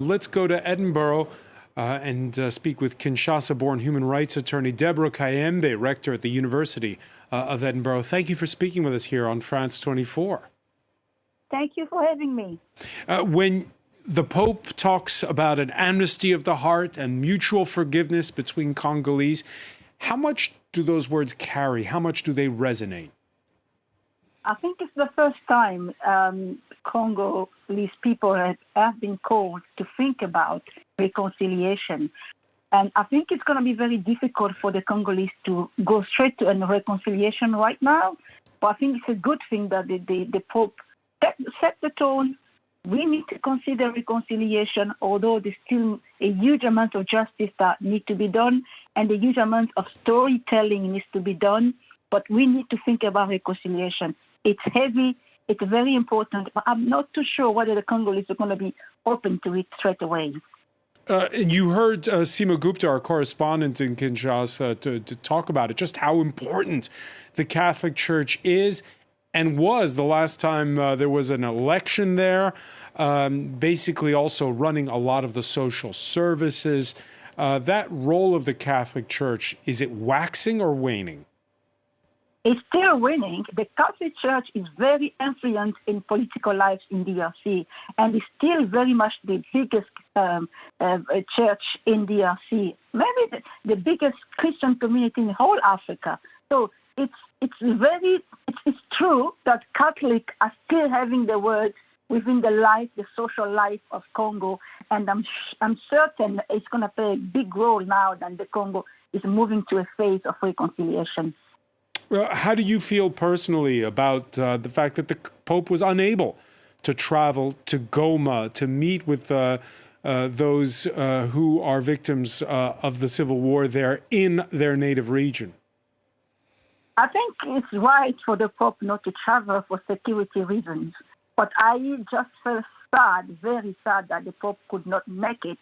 Let's go to Edinburgh and speak with Kinshasa-born human rights attorney Deborah Kayembe, rector at the University of Edinburgh. Thank you for speaking with us here on France 24. Thank you for having me. When the Pope talks about an amnesty of the heart and mutual forgiveness between Congolese, how much do those words carry? How much do they resonate? I think it's the first time Congolese people have been called to think about reconciliation. And I think it's going to be very difficult for the Congolese to go straight to a reconciliation right now. But I think it's a good thing that the Pope set the tone. We need to consider reconciliation, although there's still a huge amount of justice that needs to be done and a huge amount of storytelling needs to be done. But we need to think about reconciliation. It's heavy, it's very important, but I'm not too sure whether the Congolese are going to be open to it straight away. You heard Seema Gupta, our correspondent in Kinshasa, to talk about it, just how important the Catholic Church is and was the last time there was an election there, basically also running a lot of the social services. That role of the Catholic Church, is it waxing or waning? It's still winning. The Catholic Church is very influential in political life in DRC and is still very much the biggest church in DRC, maybe the biggest Christian community in whole Africa. So it's true that Catholics are still having the words within the social life of Congo, and I'm certain it's going to play a big role now that the Congo is moving to a phase of reconciliation. How do you feel personally about the fact that the Pope was unable to travel to Goma to meet with those who are victims of the civil war there in their native region? I think it's right for the Pope not to travel for security reasons. But I just felt sad, very sad, that the Pope could not make it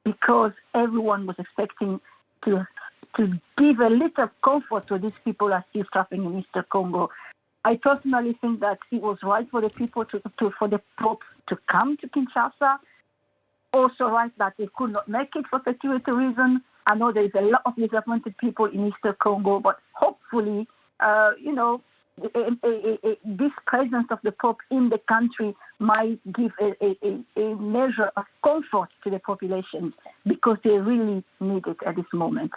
because everyone was expecting to give a little comfort to these people who are still suffering in Eastern Congo. I personally think that it was right for the people for the Pope to come to Kinshasa. Also right that they could not make it for security reasons. I know there is a lot of disappointed people in Eastern Congo, but hopefully, this presence of the Pope in the country might give a measure of comfort to the population because they really need it at this moment.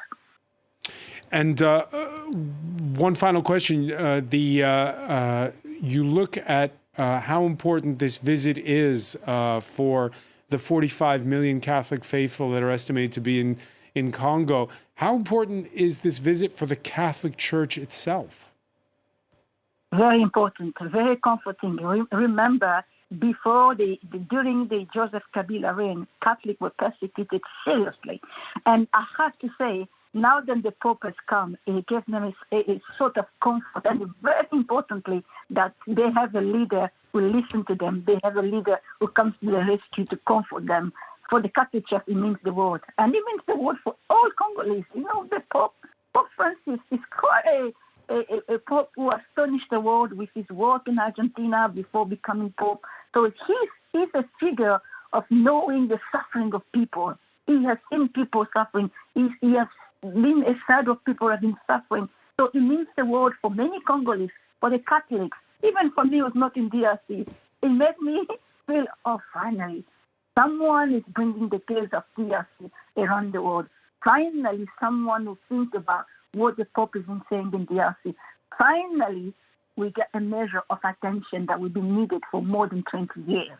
And one final question. You look at how important this visit is for the 45 million Catholic faithful that are estimated to be in Congo. How important is this visit for the Catholic Church itself? Very important, very comforting. Remember, during the Joseph Kabila reign, Catholics were persecuted seriously. And I have to say, now that the Pope has come, it gives them a sort of comfort. And very importantly, that they have a leader who listens to them. They have a leader who comes to the rescue to comfort them. For the Catholic Church, it means the world. And it means the world for all Congolese. You know, the Pope Francis is quite a Pope who astonished the world with his work in Argentina before becoming Pope. So he's a figure of knowing the suffering of people. He has seen people suffering. He has been a side of people who have been suffering. So it means the world for many Congolese, for the Catholics, even for me who's not in DRC. It made me feel, oh, finally, someone is bringing the case of DRC around the world. Finally, someone who thinks about what the Pope is saying in DRC. Finally, we get a measure of attention that will be needed for more than 20 years.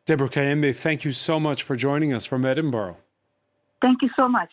Deborah Kayembe, thank you so much for joining us from Edinburgh. Thank you so much.